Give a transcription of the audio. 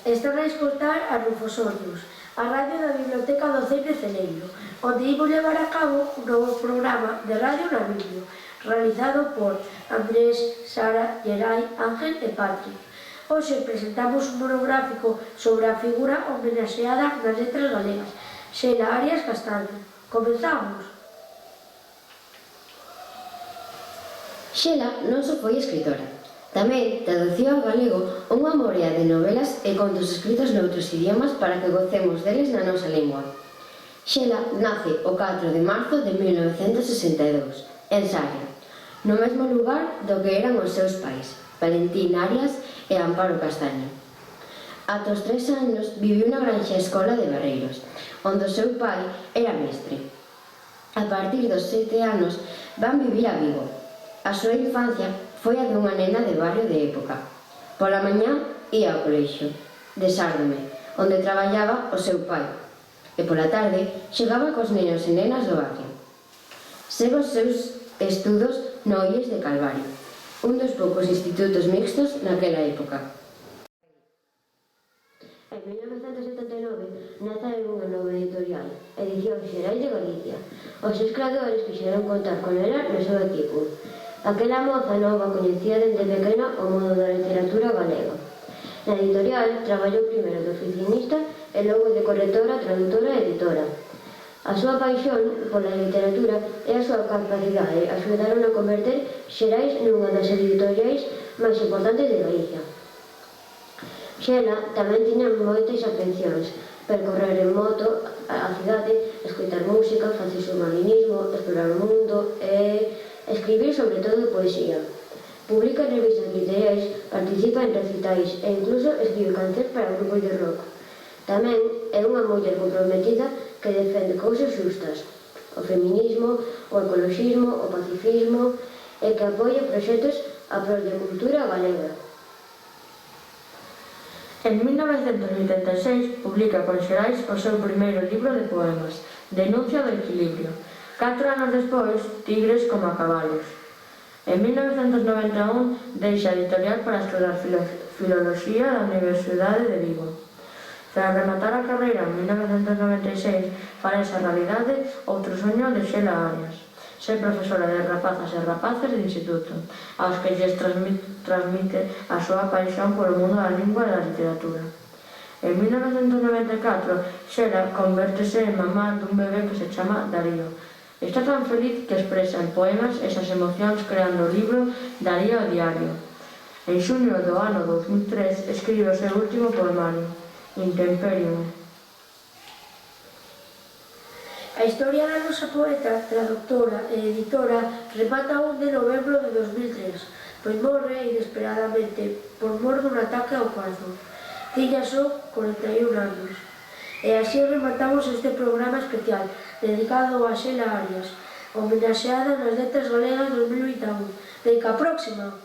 Están a escoitar a Rufosorios, a radio da Biblioteca do Cei de Celeiro, onde imos levar a cabo un novo programa de radio na Biblio, realizado por Andrés, Sara, Gerai, Ángel e Patrick. Hoxe presentamos un monográfico sobre a figura homenaxeada nas letras galegas, Xela Arias Castaño. Comezamos! Xela non só foi escritora, tamén traduciu ao galego unha morea de novelas e contos escritos noutros idiomas para que gocemos deles na nosa lingua. Xela nace o 4 de marzo de 1962, en Sarria, no mesmo lugar do que eran os seus pais, Valentín Arias e Amparo Castaño. Ata os 3 anos viviu na granxa escola de Barreiros, onde o seu pai era mestre. A partir dos 7 anos van vivir a Vigo. A súa infancia foi a dunha nena de barrio de época. Pola mañá ía ao colexio de Sárdome, onde traballaba o seu pai, e pola tarde xogaba cos nenos e nenas do barrio. Segue os seus estudos no IES de Calvario, un dos poucos institutos mixtos naquela época. En 1979 nace unha nova editorial, Edicións Xerais de Galicia. Os seus creadores quixeron contar con ela no seu equipo. Aquela moza nova coñecía dende pequena o mundo da literatura galega. Na editorial traballou primeiro de oficinista e logo de correctora, traductora e editora. A súa paixón pola literatura e a súa capacidade axudaron a converter Xerais nunha das editoriais máis importantes de Galicia. Xela tamén tiña moitas afeccións: percorrer en moto a cidade, escoitar música, facer submarinismo, explorar o mundo e escribir sobre todo poesía. Publica en revistas literarias, participa en recitais e incluso escribe cancións para grupos de rock. Tamén é unha muller comprometida que defende cousas xustas, o feminismo, o ecoloxismo, o pacifismo e que apoia proxectos a prol de cultura galega. En 1986 publica con Xerais o seu primeiro libro de poemas, Denuncia do equilibrio. 4 anos despois, Tigres como a cabalos. En 1991 deixa a editorial para estudar filoloxía da Universidade de Vigo. Tras rematar a carreira en 1996, farase a realidade outro soño de Xela Arias: ser profesora de rapazas e rapaces de instituto, aos que lles transmite a súa paixón polo mundo da lingua e da literatura. En 1994, Xela convértese en mamá dun bebé que se chama Darío. Está tan feliz que expresa en poemas esas emocións creando o libro Darío o diario. En xuño do ano 2003 escribe o seu último poemario, Intemperium. A historia da nosa poeta, traductora e editora remata un de novembro de 2003, pois morre inesperadamente por mor dun ataque ao corazón. Tiña só 41 anos. E así rematamos este programa especial dedicado a Xela Arias, homenaxeada nas letras galegas 2021. Deica a próxima!